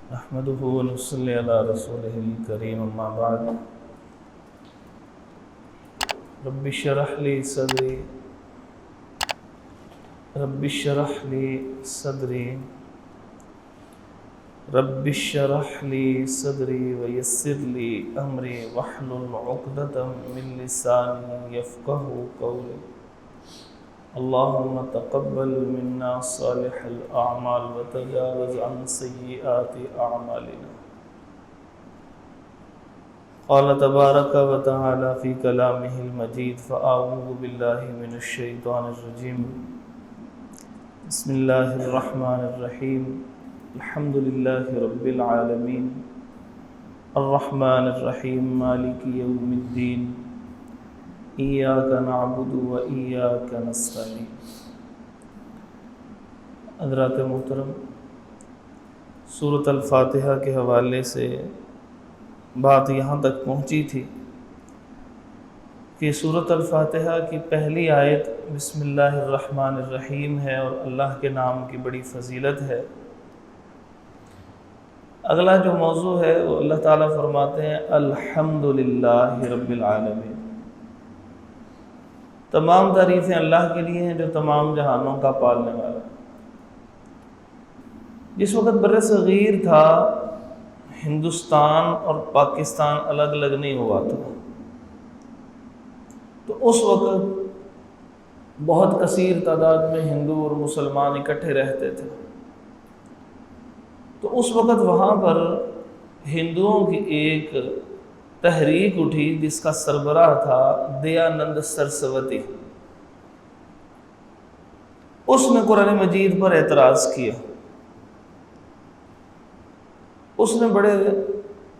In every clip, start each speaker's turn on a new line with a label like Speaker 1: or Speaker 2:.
Speaker 1: نحمده ونصلي على رسوله الكريم اما بعد رب اشرح لي صدري رب اشرح لي صدري رب اشرح لي صدري ويسر لي امري واحلل عقدة من لساني يفقهوا قولي اللهم تقبل منا صالح الأعمال وتجاوز عن سيئات أعمالنا. قال تبارك وتعالى في كلامه المجيد فأعوذ بالله من الشيطان الرجيم بسم الله الرحمن الرحيم الحمد لله رب العالمين الرحمن الرحيم مالك يوم الدين ایاک نعبد و ایاک نستعین. حضرات محترم، سورۃ الفاتحہ کے حوالے سے بات یہاں تک پہنچی تھی کہ سورۃ الفاتحہ کی پہلی آیت بسم اللہ الرحمن الرحیم ہے اور اللہ کے نام کی بڑی فضیلت ہے. اگلا جو موضوع ہے وہ اللہ تعالیٰ فرماتے ہیں الحمدللہ رب العالمین. تمام تعریفیں اللہ کے لیے ہیں جو تمام جہانوں کا پالنے والا. جس وقت بر صغیر تھا، ہندوستان اور پاکستان الگ الگ نہیں ہوا تھا، تو اس وقت بہت کثیر تعداد میں ہندو اور مسلمان اکٹھے رہتے تھے. تو اس وقت وہاں پر ہندوؤں کی ایک تحریک اٹھی جس کا سربراہ تھا دیانند سرسوتی. اس نے قرآن مجید پر اعتراض کیا. اس نے بڑے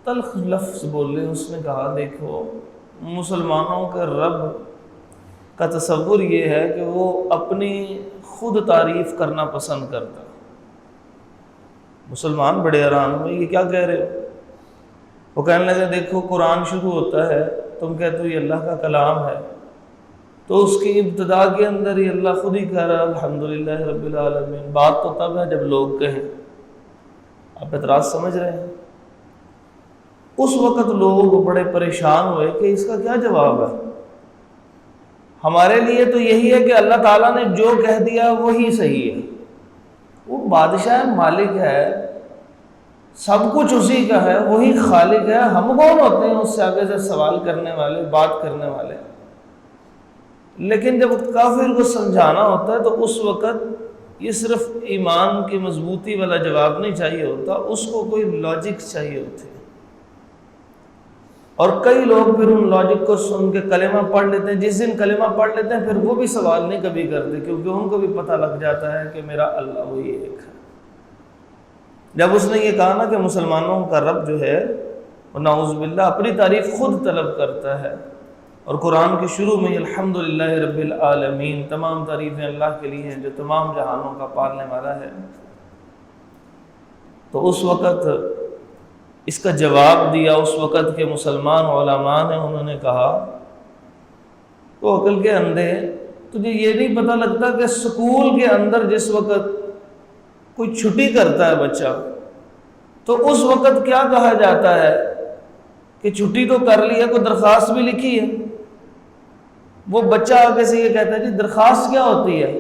Speaker 1: تلخ لفظ بولے. اس نے کہا دیکھو، مسلمانوں کے رب کا تصور یہ ہے کہ وہ اپنی خود تعریف کرنا پسند کرتا. مسلمان بڑے حیران ہوئے، یہ کیا کہہ رہے ہو؟ وہ کہنے لگے دیکھو قرآن شروع ہوتا ہے، تم کہتے ہو یہ اللہ کا کلام ہے، تو اس کی ابتدا کے اندر ہی اللہ خود ہی کہہ رہا ہے الحمدللہ رب العالمین. بات تو تب ہے جب لوگ کہیں. آپ اعتراض سمجھ رہے ہیں؟ اس وقت لوگ بڑے پریشان ہوئے کہ اس کا کیا جواب ہے. ہمارے لیے تو یہی ہے کہ اللہ تعالیٰ نے جو کہہ دیا وہی صحیح ہے. وہ بادشاہ مالک ہے، سب کچھ اسی کا ہے، وہی خالق ہے. ہم کون ہوتے ہیں اس سے آگے سے سوال کرنے والے، بات کرنے والے؟ لیکن جب کافر کو سمجھانا ہوتا ہے تو اس وقت یہ صرف ایمان کی مضبوطی والا جواب نہیں چاہیے ہوتا، اس کو کوئی لاجک چاہیے ہوتی ہے. اور کئی لوگ پھر ان لاجک کو سن کے کلمہ پڑھ لیتے ہیں. جس دن کلمہ پڑھ لیتے ہیں پھر وہ بھی سوال نہیں کبھی کرتے، کیونکہ ان کو بھی پتہ لگ جاتا ہے کہ میرا اللہ وہی ایک ہے. جب اس نے یہ کہا نا کہ مسلمانوں کا رب جو ہے وہ نعوذ باللہ اپنی تعریف خود طلب کرتا ہے، اور قرآن کے شروع میں الحمدللہ رب العالمین، تمام تعریفیں اللہ کے لیے ہیں جو تمام جہانوں کا پالنے والا ہے، تو اس وقت اس کا جواب دیا. اس وقت کے مسلمان علماء نے انہوں نے کہا تو عقل کے اندھے، تجھے یہ نہیں پتہ لگتا کہ سکول کے اندر جس وقت کوئی چھٹی کرتا ہے بچہ، تو اس وقت کیا کہا جاتا ہے کہ چھٹی تو کر لی ہے، کوئی درخواست بھی لکھی ہے. وہ بچہ آگے سے یہ کہتا ہے جی درخواست کیا ہوتی ہے؟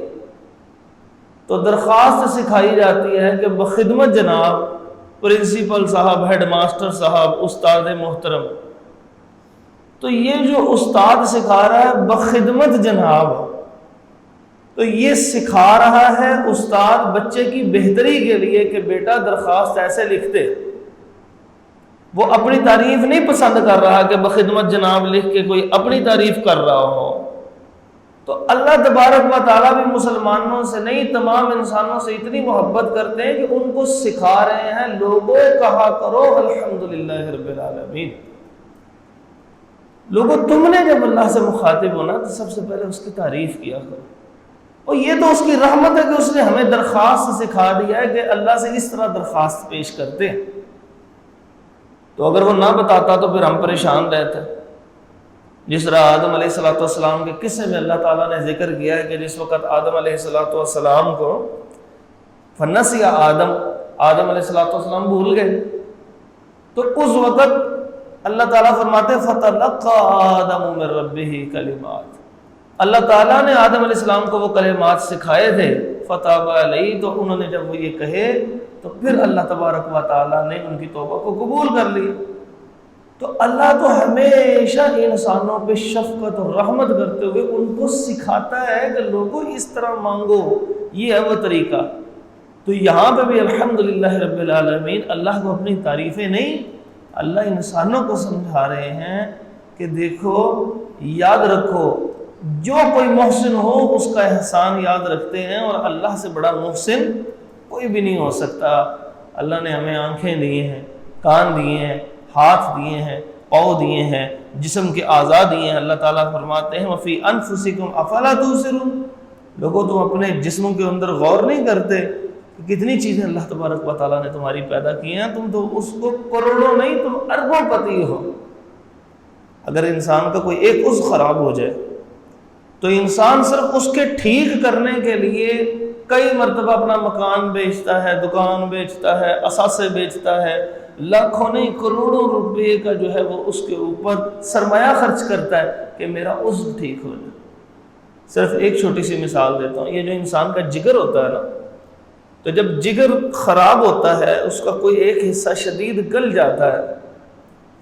Speaker 1: تو درخواست سکھائی جاتی ہے کہ بخدمت جناب پرنسپل صاحب، ہیڈ ماسٹر صاحب، استاد محترم. تو یہ جو استاد سکھا رہا ہے بخدمت جناب، تو یہ سکھا رہا ہے استاد بچے کی بہتری کے لیے کہ بیٹا درخواست ایسے لکھتے. وہ اپنی تعریف نہیں پسند کر رہا کہ بخدمت جناب لکھ کے کوئی اپنی تعریف کر رہا ہو. تو اللہ تبارک و تعالیٰ بھی مسلمانوں سے نہیں، تمام انسانوں سے اتنی محبت کرتے ہیں کہ ان کو سکھا رہے ہیں لوگوں کہا کرو الحمدللہ رب العالمین. لوگوں تم نے جب اللہ سے مخاطب ہونا تو سب سے پہلے اس کی تعریف کیا کرو. اور یہ تو اس کی رحمت ہے کہ اس نے ہمیں درخواست سکھا دیا ہے کہ اللہ سے اس طرح درخواست پیش کرتے ہیں. تو اگر وہ نہ بتاتا تو پھر ہم پریشان رہتے. جس طرح آدم علیہ السلام کے قصے میں اللہ تعالیٰ نے ذکر کیا ہے کہ جس وقت آدم علیہ السلام کو فنسی آدم، آدم علیہ السلام بھول گئے، تو اس وقت اللہ تعالیٰ فرماتے ہیں فَتَلَقَّى آدَمُ مِن رَبِّهِ کلمات، اللہ تعالیٰ نے آدم علیہ السلام کو وہ کلمات سکھائے تھے، فَتَابَ عَلَيْهِ، تو انہوں نے جب وہ یہ کہے تو پھر اللہ تبارک و تعالیٰ نے ان کی توبہ کو قبول کر لی۔ تو اللہ تو ہمیشہ انسانوں پہ شفقت اور رحمت کرتے ہوئے ان کو سکھاتا ہے کہ لوگوں اس طرح مانگو، یہ ہے وہ طریقہ۔ تو یہاں پہ بھی الحمدللہ رب العالمین اللہ کو اپنی تعریفیں نہیں، اللہ انسانوں کو سمجھا رہے ہیں کہ دیکھو، یاد رکھو، جو کوئی محسن ہو اس کا احسان یاد رکھتے ہیں، اور اللہ سے بڑا محسن کوئی بھی نہیں ہو سکتا۔ اللہ نے ہمیں آنکھیں دی ہیں، کان دیے ہیں، ہاتھ دیے ہیں، پاؤں دیے ہیں، جسم کے اعضاء دیے ہیں۔ اللہ تعالیٰ فرماتے ہیں وَفِي أَنفُسِكُمْ أَفَلَا تُبْصِرُونَ، لوگوں تم اپنے جسموں کے اندر غور نہیں کرتے کہ کتنی چیزیں اللہ تبارک و تعالیٰ نے تمہاری پیدا کی ہیں، تم تو اس کو کروڑوں نہیں، تم اربوں پتی ہو۔ اگر انسان کا کوئی ایک عضو خراب ہو جائے تو انسان صرف اس کے ٹھیک کرنے کے لیے کئی مرتبہ اپنا مکان بیچتا ہے، دکان بیچتا ہے، اثاثے بیچتا ہے، لاکھوں نہیں کروڑوں روپے کا جو ہے وہ اس کے اوپر سرمایہ خرچ کرتا ہے کہ میرا عضو ٹھیک ہو جائے۔ صرف ایک چھوٹی سی مثال دیتا ہوں، یہ جو انسان کا جگر ہوتا ہے نا، تو جب جگر خراب ہوتا ہے، اس کا کوئی ایک حصہ شدید گل جاتا ہے،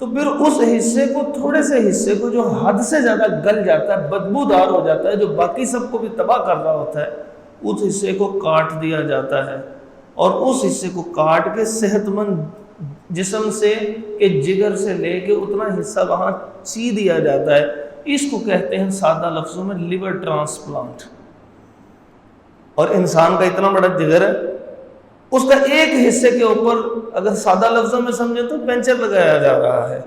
Speaker 1: تو پھر اس حصے کو، تھوڑے سے حصے کو جو حد سے زیادہ گل جاتا ہے، بدبودار ہو جاتا ہے، جو باقی سب کو بھی تباہ کر رہا ہوتا ہے، اس حصے کو کاٹ دیا جاتا ہے، اور اس حصے کو کاٹ کے صحت مند جسم سے کہ جگر سے لے کے اتنا حصہ وہاں سی دیا جاتا ہے۔ اس کو کہتے ہیں سادہ لفظوں میں لیور ٹرانسپلانٹ۔ اور انسان کا اتنا بڑا جگر ہے، اس کا ایک حصے کے اوپر اگر سادہ لفظوں میں سمجھے تو پینچر لگایا جا رہا ہے،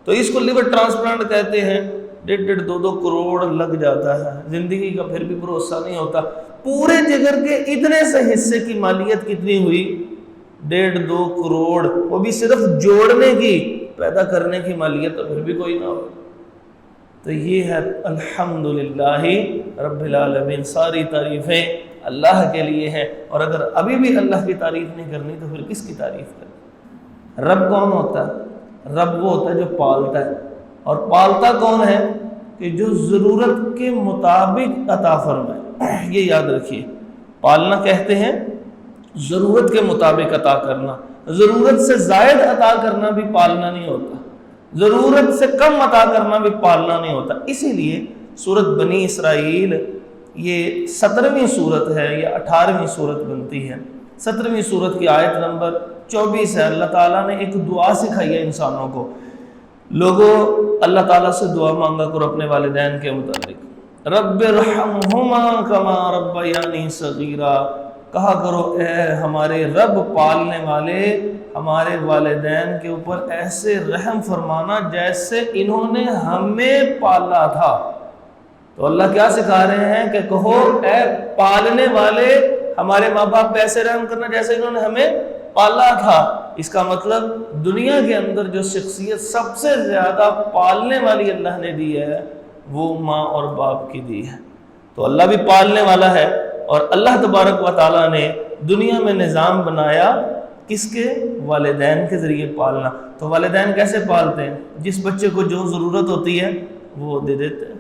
Speaker 1: تو اس کو لیور ٹرانسپلانٹ کہتے ہیں۔ 1.5-2 کروڑ لگ جاتا ہے، زندگی کا پھر بھی بھروسہ نہیں ہوتا۔ پورے جگر کے اتنے سے حصے کی مالیت کتنی ہوئی؟ 1.5-2 کروڑ، وہ بھی صرف جوڑنے کی، پیدا کرنے کی مالیت تو پھر بھی کوئی نہ ہو۔ تو یہ ہے الحمدللہ رب العالمین، ساری تعریفیں اللہ کے لیے ہیں، اور اگر ابھی بھی اللہ کی تعریف نہیں کرنی تو پھر کس کی تعریف کرنی؟ رب کون ہوتا ہے؟ رب وہ ہوتا ہے جو پالتا ہے، اور پالتا کون ہے؟ کہ جو ضرورت کے مطابق عطا فرمائے۔ یہ یاد رکھیے، پالنا کہتے ہیں ضرورت کے مطابق عطا کرنا، ضرورت سے زائد عطا کرنا بھی پالنا نہیں ہوتا، ضرورت سے کم عطا کرنا بھی پالنا نہیں ہوتا۔ اسی لیے سورۃ بنی اسرائیل یہ 17ویں سورت ہے یا 18ویں سورت بنتی ہے، 17ویں سورت کی آیت نمبر 24 ہے۔ اللہ تعالیٰ نے ایک دعا سکھائی ہے انسانوں کو، لوگوں اللہ تعالیٰ سے دعا مانگا کرو اپنے والدین کے متعلق، رب ارحمہما کما ربیانی صغیرا، کہا کرو اے ہمارے رب پالنے والے، ہمارے والدین کے اوپر ایسے رحم فرمانا جیسے انہوں نے ہمیں پالا تھا۔ تو اللہ کیا سکھا رہے ہیں کہ کہو اے پالنے والے، ہمارے ماں باپ پہ ایسے رحم کرنا جیسے انہوں نے ہمیں پالا تھا۔ اس کا مطلب دنیا کے اندر جو شخصیت سب سے زیادہ پالنے والی اللہ نے دی ہے وہ ماں اور باپ کی دی ہے۔ تو اللہ بھی پالنے والا ہے، اور اللہ تبارک و تعالیٰ نے دنیا میں نظام بنایا کس کے؟ والدین کے ذریعے پالنا۔ تو والدین کیسے پالتے ہیں؟ جس بچے کو جو ضرورت ہوتی ہے وہ دے دیتے ہیں۔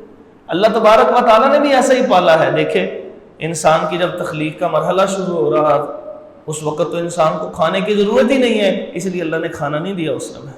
Speaker 1: اللہ تبارک و تعالیٰ نے بھی ایسا ہی پالا ہے۔ دیکھیں، انسان کی جب تخلیق کا مرحلہ شروع ہو رہا اس وقت تو انسان کو کھانے کی ضرورت ہی نہیں ہے، اس لیے اللہ نے کھانا نہیں دیا اس میں۔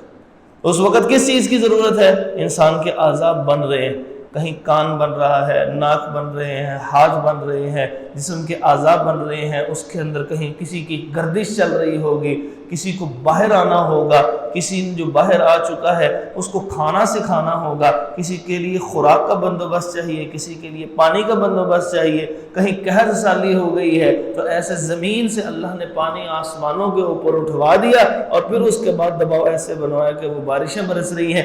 Speaker 1: اس وقت کس چیز کی ضرورت ہے؟ انسان کے اعضاء بن رہے ہیں، کہیں کان بن رہا ہے، ناک بن رہے ہیں، ہاتھ بن رہے ہیں، جسم کے اعضاء بن رہے ہیں، اس کے اندر کہیں کسی کی گردش چل رہی ہوگی، کسی کو باہر آنا ہوگا، کسی جو باہر آ چکا ہے اس کو کھانا سکھانا ہوگا، کسی کے لیے خوراک کا بندوبست چاہیے، کسی کے لیے پانی کا بندوبست چاہیے، کہیں قحط سالی ہو گئی ہے تو ایسے زمین سے اللہ نے پانی آسمانوں کے اوپر اٹھوا دیا، اور پھر اس کے بعد دباؤ ایسے بنوایا کہ وہ بارشیں برس رہی ہیں۔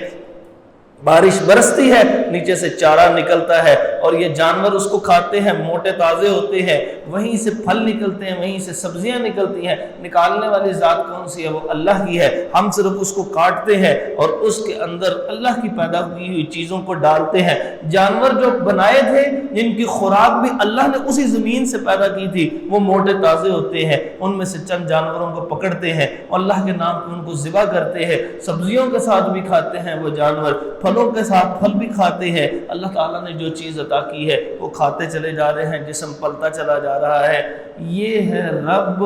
Speaker 1: بارش برستی ہے، نیچے سے چارہ نکلتا ہے اور یہ جانور اس کو کھاتے ہیں، موٹے تازے ہوتے ہیں، وہیں سے پھل نکلتے ہیں، وہیں سے سبزیاں نکلتی ہیں۔ نکالنے والی ذات کون سی ہے؟ وہ اللہ کی ہے۔ ہم صرف اس کو کاٹتے ہیں اور اس کے اندر اللہ کی پیدا کی ہوئی چیزوں کو ڈالتے ہیں۔ جانور جو بنائے تھے، جن کی خوراک بھی اللہ نے اسی زمین سے پیدا کی تھی، وہ موٹے تازے ہوتے ہیں، ان میں سے چند جانوروں کو پکڑتے ہیں اور اللہ کے نام پہ ان کو ذبح کرتے ہیں۔ سبزیوں کے ساتھ بھی کھاتے ہیں وہ جانور، پھلوں کے ساتھ پھل بھی کھاتے ہیں۔ اللہ تعالیٰ نے جو چیز عطا کی ہے وہ کھاتے چلے جا رہے ہیں، جسم پلتا چلا جا رہا ہے۔ یہ ہے رب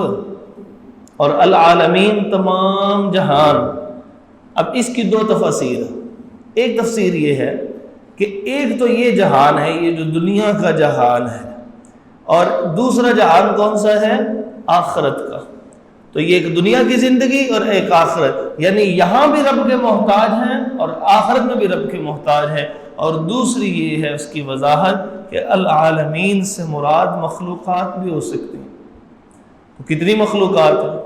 Speaker 1: اور العالمین، تمام جہان۔ اب اس کی دو تفسیر، ایک تفسیر یہ ہے کہ ایک تو یہ جہان ہے، یہ جو دنیا کا جہان ہے، اور دوسرا جہان کون سا ہے؟ آخرت کا۔ تو یہ ایک دنیا کی زندگی اور ایک آخرت، یعنی یہاں بھی رب کے محتاج ہیں اور آخرت میں بھی رب کے محتاج ہیں۔ اور دوسری یہ ہے اس کی وضاحت کہ العالمین سے مراد مخلوقات بھی ہو سکتی ہیں۔ تو کتنی مخلوقات ہیں؟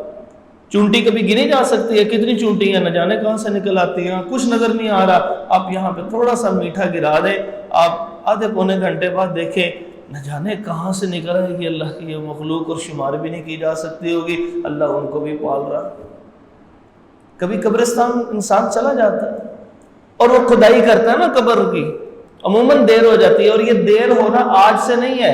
Speaker 1: چونٹی کبھی گنی جا سکتی ہے؟ کتنی چونٹیاں نہ جانے کہاں سے نکل آتی ہیں، کچھ نظر نہیں آ رہا۔ آپ یہاں پہ تھوڑا سا میٹھا گرا دیں، آپ آدھے پونے گھنٹے بعد دیکھیں نہ جانے کہاں سے نکل رہا ہے کہ اللہ کی یہ مخلوق، اور شمار بھی نہیں کی جا سکتی ہوگی، اللہ ان کو بھی پال رہا۔ کبھی قبرستان انسان چلا جاتا ہے اور وہ کھدائی کرتا ہے نا قبر کی، عموماً دیر ہو جاتی ہے، اور یہ دیر ہونا آج سے نہیں ہے،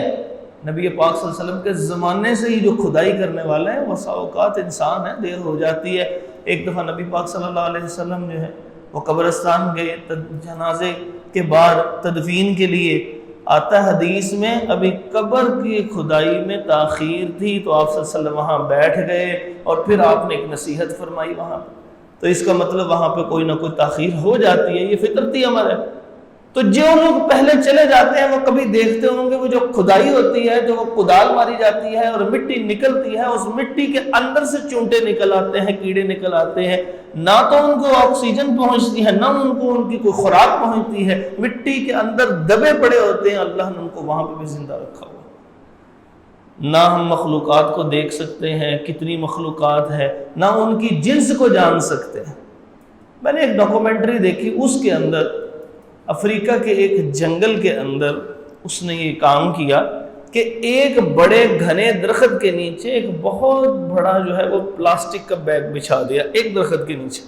Speaker 1: نبی پاک صلی اللہ علیہ وسلم کے زمانے سے ہی جو کھدائی کرنے والے ہیں، وسا اوقات انسان ہے، دیر ہو جاتی ہے۔ ایک دفعہ نبی پاک صلی اللہ علیہ وسلم جو ہے وہ قبرستان گئے، جنازے کے بعد تدفین کے لیے۔ آتا حدیث میں ابھی قبر کی کھدائی میں تاخیر تھی تو آپ صلی اللہ علیہ وسلم وہاں بیٹھ گئے اور پھر آپ نے ایک نصیحت فرمائی وہاں پہ۔ تو اس کا مطلب وہاں پہ کوئی نہ کوئی تاخیر ہو جاتی ہے، یہ فطرتی عمل ہے۔ تو جو لوگ پہلے چلے جاتے ہیں وہ کبھی دیکھتے ہوں گے وہ جو کھدائی ہوتی ہے، جو وہ کدال ماری جاتی ہے اور مٹی نکلتی ہے، اس مٹی کے اندر سے چونٹے نکل آتے ہیں، کیڑے نکل آتے ہیں، نہ تو ان کو آکسیجن پہنچتی ہے، نہ ان کو ان کی کوئی خوراک پہنچتی ہے، مٹی کے اندر دبے پڑے ہوتے ہیں، اللہ نے ان کو وہاں پہ بھی زندہ رکھا ہوا۔ نہ ہم مخلوقات کو دیکھ سکتے ہیں، کتنی مخلوقات ہے، نہ ان کی جنس کو جان سکتے ہیں۔ میں نے ایک ڈاکومنٹری دیکھی، اس کے اندر افریقہ کے ایک جنگل کے اندر اس نے یہ کام کیا کہ ایک بڑے گھنے درخت کے نیچے ایک بہت بڑا جو ہے وہ پلاسٹک کا بیگ بچھا دیا ایک درخت کے نیچے۔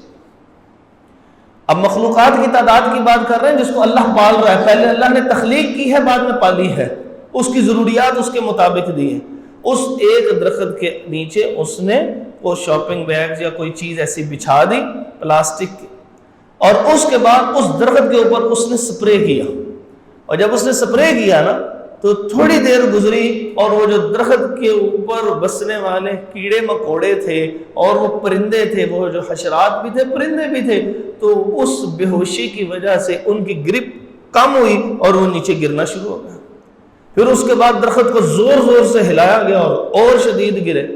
Speaker 1: اب مخلوقات کی تعداد کی بات کر رہے ہیں جس کو اللہ پال رہا ہے، پہلے اللہ نے تخلیق کی ہے، بعد میں پالی ہے، اس کی ضروریات اس کے مطابق دی ہیں۔ اس ایک درخت کے نیچے اس نے وہ شاپنگ بیگ یا کوئی چیز ایسی بچھا دی پلاسٹک کی، اور اس کے بعد اس درخت کے اوپر اس نے سپرے کیا، اور جب اس نے سپرے کیا نا تو تھوڑی دیر گزری اور وہ جو درخت کے اوپر بسنے والے کیڑے مکوڑے تھے اور وہ پرندے تھے، وہ جو حشرات بھی تھے پرندے بھی تھے، تو اس بے ہوشی کی وجہ سے ان کی گرپ کم ہوئی اور وہ نیچے گرنا شروع ہو گیا۔ پھر اس کے بعد درخت کو زور زور سے ہلایا گیا اور شدید گرے۔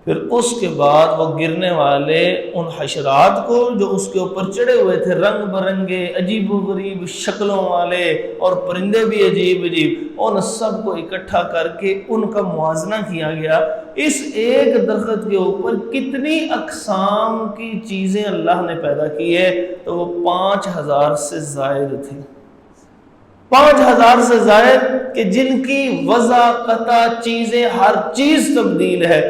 Speaker 1: پھر اس کے بعد وہ گرنے والے ان حشرات کو جو اس کے اوپر چڑھے ہوئے تھے، رنگ برنگے عجیب و غریب شکلوں والے اور پرندے بھی عجیب عجیب، ان سب کو اکٹھا کر کے ان کا موازنہ کیا گیا۔ اس ایک درخت کے اوپر کتنی اقسام کی چیزیں اللہ نے پیدا کی ہے، تو وہ 5000 سے زائد تھے، 5000 سے زائد، کہ جن کی وضع قطع چیزیں ہر چیز تبدیل ہے،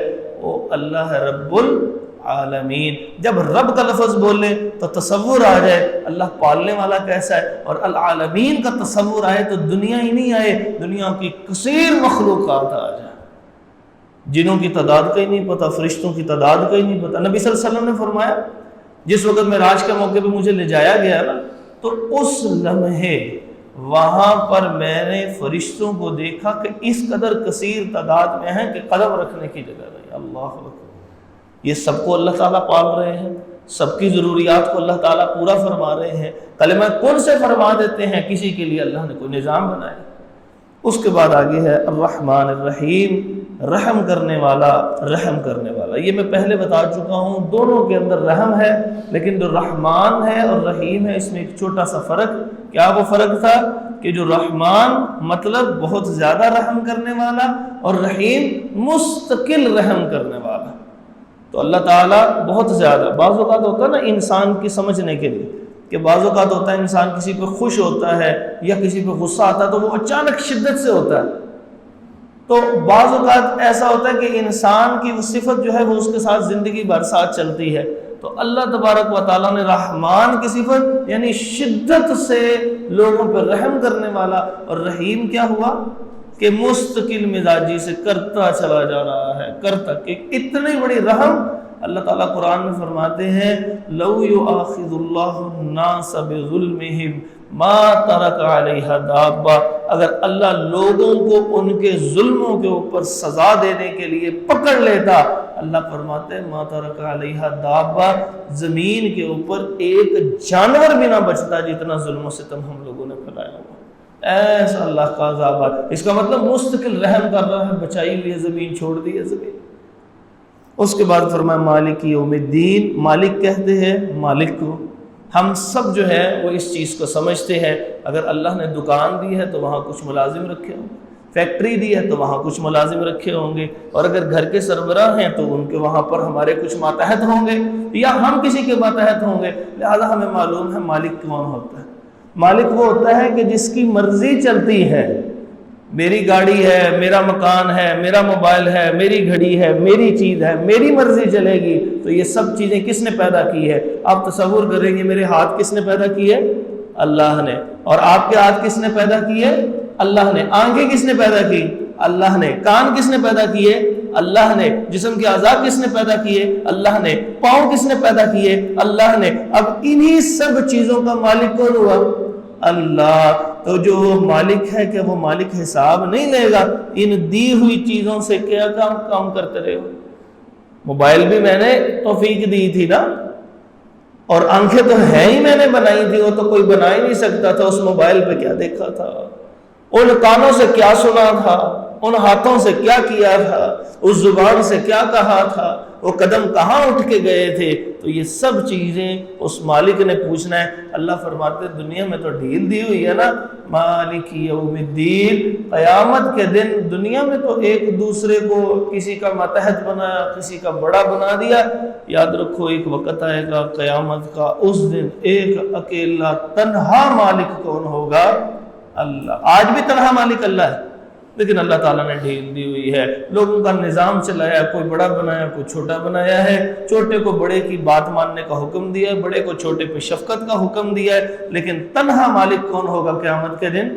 Speaker 1: وہ اللہ رب العالمین۔ جب رب کا لفظ بولے تو تصور آ جائے اللہ پالنے والا کیسا ہے، اور العالمین کا تصور آئے تو دنیا ہی نہیں آئے، دنیا کی کثیر مخلوقات آ جائے، جنوں کی تعداد کا ہی نہیں پتہ، فرشتوں کی تعداد کا ہی نہیں پتہ۔ نبی صلی اللہ علیہ وسلم نے فرمایا جس وقت معراج کے موقع پہ مجھے لے جایا گیا نا، تو اس لمحے وہاں پر میں نے فرشتوں کو دیکھا کہ اس قدر کثیر تعداد میں ہیں کہ قدم رکھنے کی جگہ نہیں۔ اللہ اکبر، یہ سب کو اللہ تعالیٰ پال رہے ہیں، سب کی ضروریات کو اللہ تعالیٰ پورا فرما رہے ہیں، کلمہ کن سے فرما دیتے ہیں، کسی کے لیے اللہ نے کوئی نظام بنایا۔ اس کے بعد آگے ہے الرحمن الرحیم، رحم کرنے والا، رحم کرنے والا۔ یہ میں پہلے بتا چکا ہوں، دونوں کے اندر رحم ہے، لیکن جو رحمان ہے اور رحیم ہے اس میں ایک چھوٹا سا فرق۔ کیا وہ فرق تھا؟ کہ جو رحمان مطلب بہت زیادہ رحم کرنے والا، اور رحیم مستقل رحم کرنے والا۔ تو اللہ تعالیٰ بہت زیادہ، بعض اوقات ہوتا ہے نا انسان کی سمجھنے کے لیے کہ بعض اوقات ہوتا ہے انسان کسی پہ خوش ہوتا ہے یا کسی پہ غصہ آتا ہے تو وہ اچانک شدت سے ہوتا ہے، تو بعض اوقات ایسا ہوتا ہے کہ انسان کی وہ صفت جو ہے وہ اس کے ساتھ زندگی بھر ساتھ چلتی ہے. تو اللہ تبارک و تعالیٰ نے رحمان کی صفت یعنی شدت سے لوگوں پر رحم کرنے والا، اور رحیم کیا ہوا کہ مستقل مزاجی سے کرتا چلا جا رہا ہے، کرتا کہ اتنی بڑی رحم. اللہ تعالیٰ قرآن میں فرماتے ہیں لو یؤاخذ اللہ الناس بظلمہم ما ترک علیہا دابہ، اگر اللہ لوگوں کو ان کے ظلموں کے اوپر سزا دینے کے لیے پکڑ لیتا، اللہ فرماتے ہیں ما ترک علیہا دابہ، زمین کے اوپر ایک جانور بھی نہ بچتا جتنا ظلم و ستم ہم لوگوں نے پھیلایا ہوا. ایسا اللہ کا عذاب ہے. اس کا مطلب مستقل رحم کر رہا ہے، بچائی ہوئی ہے زمین، چھوڑ دی ہے زمین. اس کے بعد فرمایا مالک یوم الدین، مالک کہتے ہیں مالک کو. ہم سب جو ہے وہ اس چیز کو سمجھتے ہیں، اگر اللہ نے دکان دی ہے تو وہاں کچھ ملازم رکھے ہوں گے، فیکٹری دی ہے تو وہاں کچھ ملازم رکھے ہوں گے، اور اگر گھر کے سربراہ ہیں تو ان کے وہاں پر ہمارے کچھ ماتحت ہوں گے یا ہم کسی کے ماتحت ہوں گے. لہذا ہمیں معلوم ہے مالک کون ہوتا ہے. مالک وہ ہوتا ہے کہ جس کی مرضی چلتی ہے. میری گاڑی ہے، میرا مکان ہے، میرا موبائل ہے، میری گھڑی ہے، میری چیز ہے، میری مرضی چلے گی. تو یہ سب چیزیں کس نے پیدا کی ہے؟ آپ تصور کریں گے میرے ہاتھ کس نے پیدا کی ہے؟ اللہ نے. اور آپ کے ہاتھ کس نے پیدا کی ہے؟ اللہ نے. آنکھیں کس نے پیدا کی؟ اللہ نے. کان کس نے پیدا کیے؟ اللہ نے. جسم کے اعضاء کس نے پیدا کیے؟ اللہ نے. پاؤں کس نے پیدا کیے؟ اللہ نے. اب انہی سب چیزوں کا مالک کون ہوا؟ اللہ. تو جو مالک ہے کہ وہ مالک حساب نہیں لے گا ان دی ہوئی چیزوں سے. کیا کام کرتے رہے ہو؟ موبائل بھی میں نے توفیق دی تھی نا، اور آنکھیں تو ہے ہی میں نے بنائی تھی، وہ تو کوئی بنا ہی نہیں سکتا تھا. اس موبائل پہ کیا دیکھا تھا، ان کانوں سے کیا سنا تھا، ان ہاتھوں سے کیا کیا تھا، اس زبان سے کیا کہا تھا، وہ قدم کہاں اٹھ کے گئے تھے. تو یہ سب چیزیں اس مالک نے پوچھنا ہے. اللہ فرماتے دنیا میں تو ڈھیل دی ہوئی ہے نا، مالک یوم الدین، قیامت کے دن دنیا میں تو ایک دوسرے کو کسی کا ماتحت بنایا، کسی کا بڑا بنا دیا. یاد رکھو ایک وقت آئے گا قیامت کا، اس دن ایک اکیلا تنہا مالک کون ہوگا؟ اللہ. آج بھی تنہا مالک اللہ ہے، لیکن اللہ تعالیٰ نے ڈھیل دی ہوئی ہے. لوگوں کا نظام چلایا، کوئی بڑا بنایا، کوئی چھوٹا بنایا ہے. چھوٹے کو بڑے کی بات ماننے کا حکم دیا ہے، بڑے کو چھوٹے پہ شفقت کا حکم دیا ہے. لیکن تنہا مالک کون ہوگا قیامت کے دن؟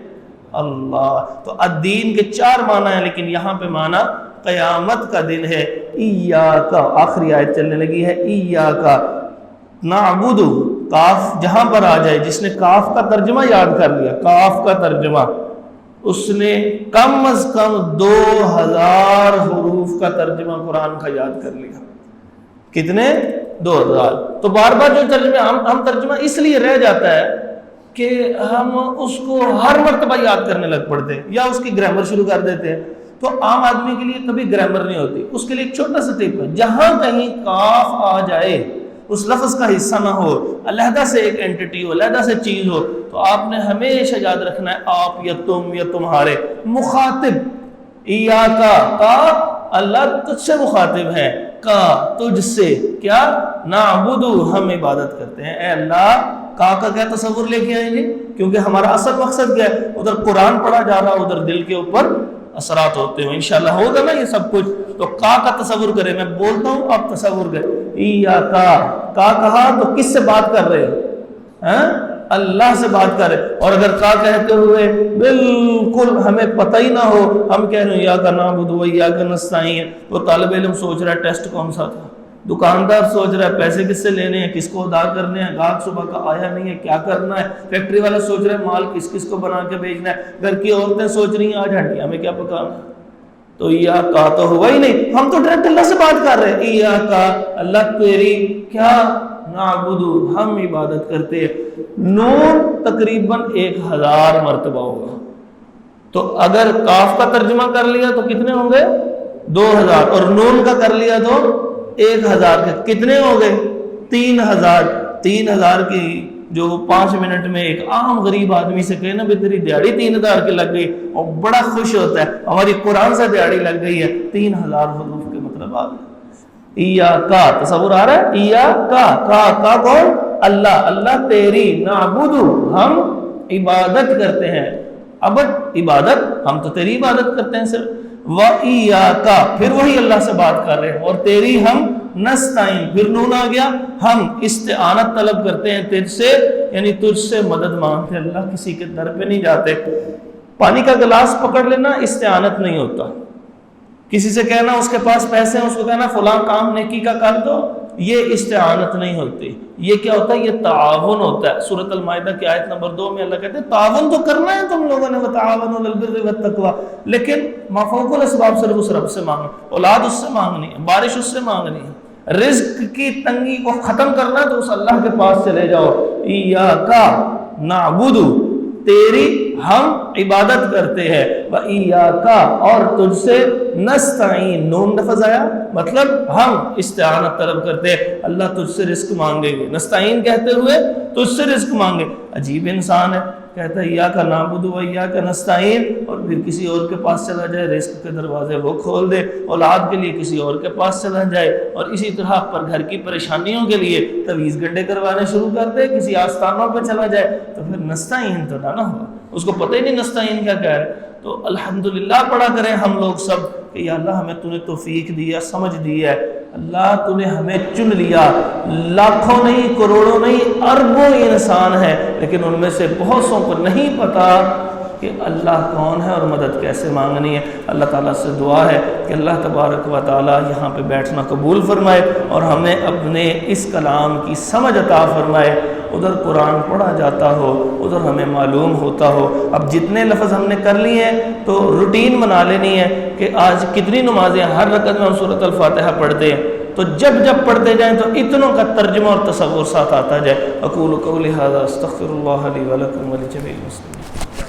Speaker 1: اللہ. تو الدین کے 4 معنی ہیں، لیکن یہاں پہ معنی قیامت کا دن ہے. ایاک، آخری آیت چلنے لگی ہے. ایاک نعبد، کاف جہاں پر آ جائے، جس نے کاف کا ترجمہ یاد کر لیا، کاف کا ترجمہ، اس نے کم از کم 2000 حروف کا ترجمہ قرآن کا یاد کر لیا. کتنے؟ 2000. تو بار بار جو ترجمہ ہم ترجمہ اس لیے رہ جاتا ہے کہ ہم اس کو ہر مرتبہ یاد کرنے لگ پڑتے ہیں یا اس کی گرامر شروع کر دیتے ہیں. تو عام آدمی کے لیے کبھی گرامر نہیں ہوتی. اس کے لیے ایک چھوٹا سا ٹپ ہے، جہاں کہیں کاف آ جائے، اس لفظ کا حصہ نہ ہو، علیحدہ سے ایک اینٹی ہو، علیحدہ سے چیز ہو، تو آپ نے ہمیشہ یاد رکھنا ہے آپ یا تم یا تمہارے. مخاطب ایاکا، کا اللہ تجھ سے مخاطب ہے، کا تجھ سے، کیا؟ نعبدو، ہم عبادت کرتے ہیں. اے اللہ، کا کیا تصور لے کے آئیں گے؟ کیونکہ ہمارا اصل مقصد کیا ہے؟ ادھر قرآن پڑھا جا رہا، ادھر دل کے اوپر اثرات ہوتے ہیں. انشاءاللہ ہوگا نا یہ سب کچھ. تو کا تصور کریں، میں بولتا ہوں آپ تصور کریں. ایاکا، کا کہا تو کس سے بات کر رہے ہیں؟ اللہ سے بات کر رہے. اور اگر کا کہتے ہوئے بالکل ہمیں پتہ ہی نہ ہو، ہم کہہ رہے ہیں ایاک نعبد و ایاک نستعین، وہ طالب علم سوچ رہا ہے ٹیسٹ کون سا تھا، دکاندار سوچ رہا ہے پیسے کس سے لینے ہیں، کس کو ادا کرنے ہیں، گاہک صبح کا آیا نہیں ہے کیا کرنا ہے، فیکٹری والا سوچ رہا ہے مال کس کس کو بنا کے بھیجنا ہے، گھر کی عورتیں سوچ رہی ہیں آج ہنڈیا میں کیا پکانا ہے. تو ایاکا تو ہوا ہی نہیں، ہم تو ڈائریکٹ اللہ سے بات کر رہے ہیں. ایاکا، اللہ تیری، کیا؟ نعبدو، ہم عبادت کرتے ہیں. نون تقریباً 1000 مرتبہ ہوگا. تو اگر کاف کا ترجمہ کر لیا تو کتنے ہوں گے؟ 2000. اور نون کا کر لیا تو 1000 کے کتنے ہو گئے؟ 3000. 3000 کی جو 5 منٹ میں ایک عام غریب آدمی سے کہے نا بھی تیری دیہڑی 3000 کی لگ گئی، اور بڑا خوش ہوتا ہے ہماری قرآن سے دیہڑی لگ گئی ہے. 3000 حروف کے مطلب آ گئے. ایاکا، تصور آ رہا ہے؟ ایاکا، کا کون؟ اللہ اللہ تیری، نعبد ہم عبادت کرتے ہیں، عبادت ہم تو تیری عبادت کرتے ہیں صرف، وَإِيَّاكَ پھر وہی اللہ سے بات کر رہے ہیں، اور تیری ہم نستعین، پھر نون آ گیا، ہم استعانت طلب کرتے ہیں تجھ سے، یعنی تجھ سے مدد مانگتے ہیں، اللہ کسی کے در پہ نہیں جاتے۔ پانی کا گلاس پکڑ لینا استعانت نہیں ہوتا، کسی سے کہنا اس کے پاس پیسے ہیں، اس کو کہنا فلاں کام نیکی کا کر دو، یہ استعانت نہیں ہوتی، یہ کیا ہوتا ہے؟ یہ تعاون ہوتا ہے۔ سورۃ المائدہ کی آیت نمبر 2 میں اللہ کہتے ہیں تعاون تو کرنا ہے تم لوگوں نے، وتعاونوا علی البر والتقوی، لیکن ما فوق الاسباب صرف اس رب سے مانگو، اولاد اس سے مانگنی ہے، بارش اس سے مانگنی ہے، رزق کی تنگی کو ختم کرنا ہے تو اس اللہ کے پاس چلے جاؤ۔ ایاک نعبد تیری ہم عبادت کرتے ہیں، وَإِيَّاكَ اور تجھ سے نستعین، نون لفظ آیا مطلب ہم استعانت طلب کرتے ہیں، اللہ تجھ سے رزق مانگیں گے، نستعین کہتے ہوئے تجھ سے رزق مانگے۔ عجیب انسان ہے، کہتا ہے ایاک نعبد وایاک نستعین، اور پھر کسی اور کے پاس چلا جائے، رزق کے دروازے وہ کھول دے، اولاد کے لیے کسی اور کے پاس چلا جائے، اور اسی طرح پر گھر کی پریشانیوں کے لیے تویز گڈھے کروانے شروع کر دے، کسی آستانوں پہ چلا جائے، تو پھر نستعین تو نہ ہوا، اس کو پتہ ہی نہیں نستعین کیا کہہ رہے۔ تو الحمدللہ پڑھا کریں ہم لوگ سب کہ یا اللہ ہمیں تو نے توفیق دی ہے، سمجھ دی ہے، اللہ تو نے ہمیں چن لیا، لاکھوں نہیں کروڑوں نہیں اربوں انسان ہیں، لیکن ان میں سے بہت سو کو نہیں پتا کہ اللہ کون ہے اور مدد کیسے مانگنی ہے۔ اللہ تعالیٰ سے دعا ہے کہ اللہ تبارک و تعالیٰ یہاں پہ بیٹھنا قبول فرمائے اور ہمیں اپنے اس کلام کی سمجھ عطا فرمائے، ادھر قرآن پڑھا جاتا ہو، ادھر ہمیں معلوم ہوتا ہو۔ اب جتنے لفظ ہم نے کر لیے ہیں تو روٹین بنا لینی ہے کہ آج کتنی نمازیں، ہر رکعت میں ہم سورۃ الفاتحہ پڑھتے ہیں، تو جب جب پڑھتے جائیں تو اتنوں کا ترجمہ اور تصور ساتھ آتا جائے۔ اقول قولی ھذا استغفر اللہ لی ولکم ولجمیع المسلمین۔